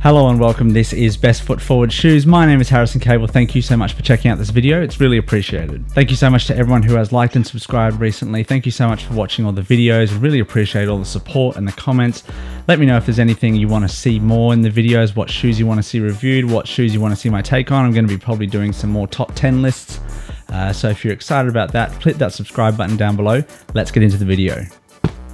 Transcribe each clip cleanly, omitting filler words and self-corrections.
Hello and welcome, this is Best Foot Forward Shoes. My name is Harrison Cable. Thank you so much for checking out this video. It's really appreciated. Thank you so much to everyone who has liked and subscribed recently. Thank you so much for watching all the videos. Really appreciate all the support and the comments. Let me know if there's anything you want to see more in the videos, what shoes you want to see reviewed, what shoes you want to see my take on. I'm going to be probably doing some more top 10 lists. So if you're excited about that, click that subscribe button down below. Let's get into the video.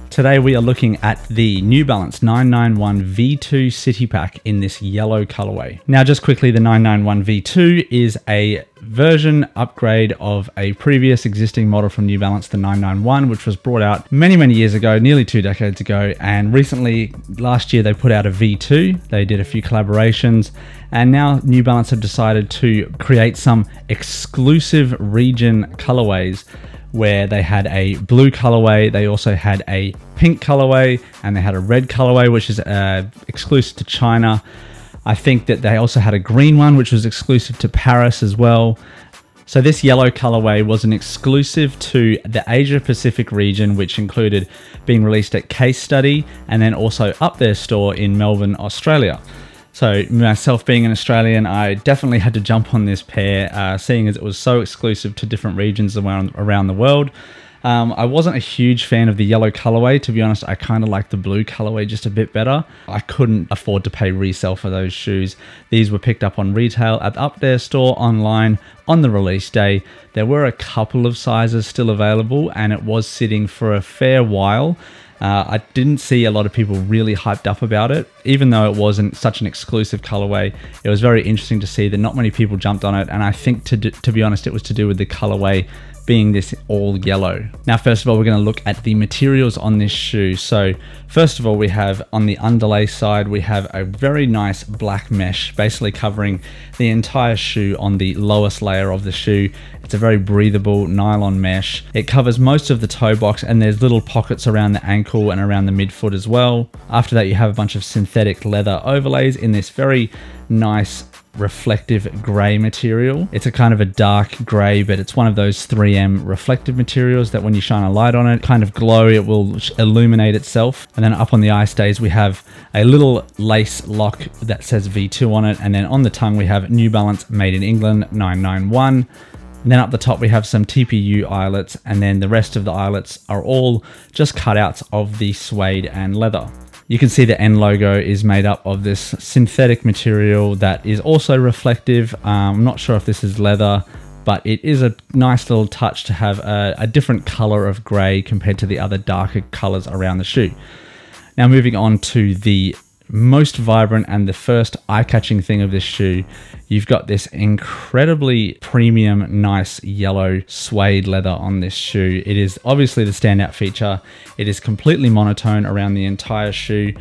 Today we are looking at the New Balance 991 V2 City Pack in this yellow colorway. Now just quickly, the 991 V2 is a version upgrade of a previous existing model from New Balance, the 991, which was brought out many years ago, nearly 2 decades ago. And recently, last year, they put out a V2. They did a few collaborations. And now New Balance have decided to create some exclusive region colorways where they had a blue colorway, they also had a pink colorway, and they had a red colorway, which is exclusive to China. I think that they also had a green one, which was exclusive to Paris as well. So this yellow colorway was an exclusive to the Asia Pacific region, which included being released at Casestudy and then also Up There store in Melbourne, Australia. So myself being an Australian, I definitely had to jump on this pair, seeing as it was so exclusive to different regions around the world. I wasn't a huge fan of the yellow colorway. To be honest, I kind of like the blue colorway just a bit better. I couldn't afford to pay resale for those shoes. These were picked up on retail at the Up There store online on the release day. There were a couple of sizes still available and it was sitting for a fair while. I didn't see a lot of people really hyped up about it. Even though it wasn't such an exclusive colorway, it was very interesting to see that not many people jumped on it. And I think to be honest, it was to do with the colorway being this all yellow. Now, first of all, we're going to look at the materials on this shoe. So first of all, we have on the underlay side, we have a very nice black mesh, basically covering the entire shoe on the lowest layer of the shoe. It's a very breathable nylon mesh. It covers most of the toe box and there's little pockets around the ankle and around the midfoot as well. After that, you have a bunch of synthetic leather overlays in this very nice reflective gray material. It's a kind of a dark gray, but it's one of those 3M reflective materials that when you shine a light on it, kind of glow, it will illuminate itself. And then up on the eye stays, we have a little lace lock that says V2 on it. And then on the tongue, we have New Balance Made in England 991. And then up the top, we have some TPU eyelets, and then the rest of the eyelets are all just cutouts of the suede and leather. You can see the N logo is made up of this synthetic material that is also reflective. I'm not sure if this is leather, but it is a nice little touch to have a different color of gray compared to the other darker colors around the shoe. Now moving on to the most vibrant and the first eye-catching thing of this shoe, you've got this incredibly premium, nice yellow suede leather on this shoe. It is obviously the standout feature. It is completely monotone around the entire shoe.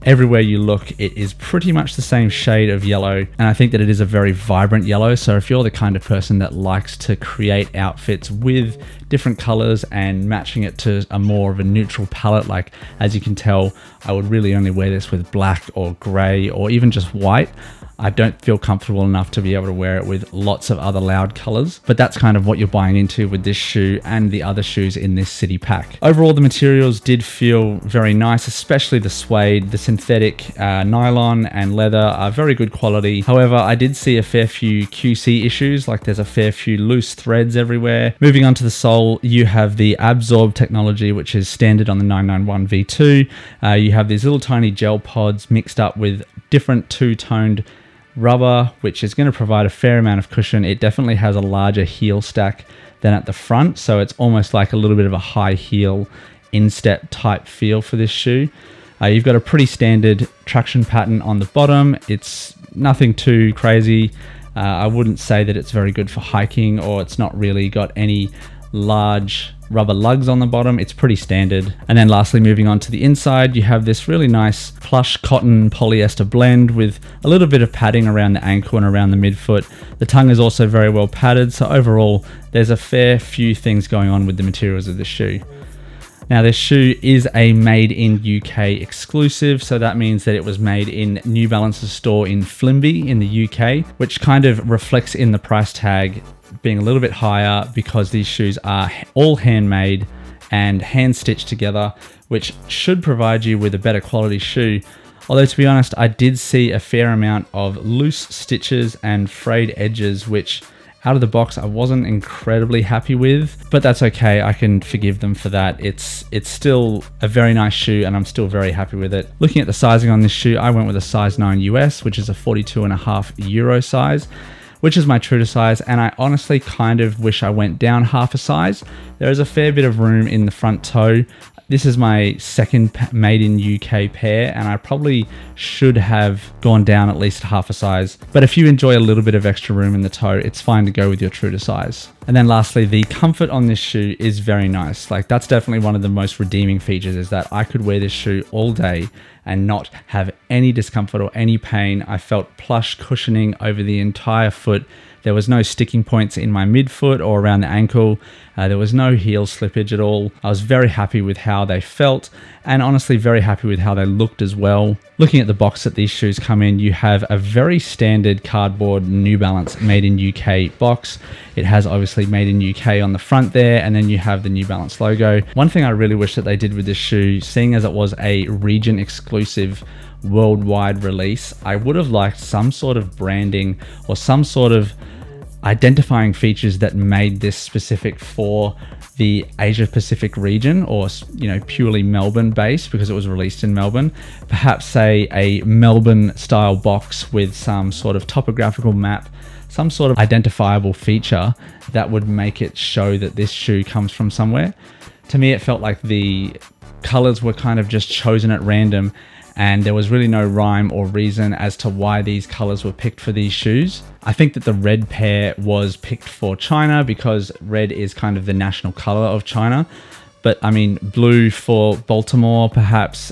Everywhere you look, it is pretty much the same shade of yellow, and I think that it is a very vibrant yellow. So if you're the kind of person that likes to create outfits with different colors and matching it to a more of a neutral palette, like as you can tell, I would really only wear this with black or gray or even just white. I don't feel comfortable enough to be able to wear it with lots of other loud colors, but that's kind of what you're buying into with this shoe and the other shoes in this city pack. Overall, the materials did feel very nice, especially the suede. The synthetic nylon and leather are very good quality. However, I did see a fair few QC issues, like there's a fair few loose threads everywhere. Moving on to the sole, you have the Absorb technology, which is standard on the 991 V2. You have these little tiny gel pods mixed up with different two-toned rubber, which is going to provide a fair amount of cushion. It definitely has a larger heel stack than at the front, so it's almost like a little bit of a high heel instep type feel for this shoe. You've got a pretty standard traction pattern on the bottom. It's nothing too crazy. I wouldn't say that it's very good for hiking, or it's not really got any large rubber lugs on the bottom. It's pretty standard. And then lastly, moving on to the inside, you have this really nice plush cotton polyester blend with a little bit of padding around the ankle and around the midfoot. The tongue is also very well padded, so overall there's a fair few things going on with the materials of the shoe. Now this shoe is a made in UK exclusive, so that means that it was made in New Balance's store in Flimby in the UK, which kind of reflects in the price tag being a little bit higher because these shoes are all handmade and hand stitched together, which should provide you with a better quality shoe. Although to be honest, I did see a fair amount of loose stitches and frayed edges, which out of the box I wasn't incredibly happy with, but that's okay. I can forgive them for that. It's still a very nice shoe and I'm still very happy with it. Looking at the sizing on this shoe, I went with a size 9 US, which is a 42.5 euro size, which is my true to size, and I honestly kind of wish I went down half a size. There is a fair bit of room in the front toe. This is my second made in UK pair, and I probably should have gone down at least half a size. But if you enjoy a little bit of extra room in the toe, it's fine to go with your true to size. And then lastly, the comfort on this shoe is very nice. Like, that's definitely one of the most redeeming features, is that I could wear this shoe all day and not have any discomfort or any pain. I felt plush cushioning over the entire foot. There was no sticking points in my midfoot or around the ankle. There was no heel slippage at all. I was very happy with how they felt, and honestly very happy with how they looked as well. Looking at the box that these shoes come in, you have a very standard cardboard New Balance made in UK box. It has obviously made in UK on the front there, and then you have the New Balance logo. One thing I really wish that they did with this shoe, seeing as it was a region exclusive worldwide release, I would have liked some sort of branding or some sort of identifying features that made this specific for the Asia Pacific region, or purely Melbourne based because it was released in Melbourne. Perhaps say a Melbourne style box with some sort of topographical map, some sort of identifiable feature that would make it show that this shoe comes from somewhere. To me, it felt like the colors were kind of just chosen at random, and there was really no rhyme or reason as to why these colors were picked for these shoes. I think that the red pair was picked for China because red is kind of the national color of China. But I mean, blue for Baltimore, perhaps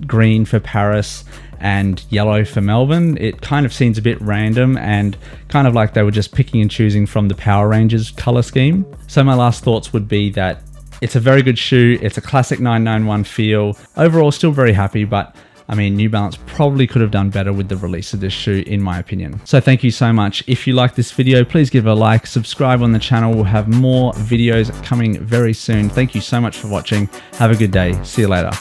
green for Paris, and yellow for Melbourne. It kind of seems a bit random and kind of like they were just picking and choosing from the Power Rangers color scheme. So my last thoughts would be that it's a very good shoe. It's a classic 991 feel. Overall, still very happy, but I mean, New Balance probably could have done better with the release of this shoe, in my opinion. So thank you so much. If you like this video, please give it a like, subscribe on the channel. We'll have more videos coming very soon. Thank you so much for watching. Have a good day. See you later.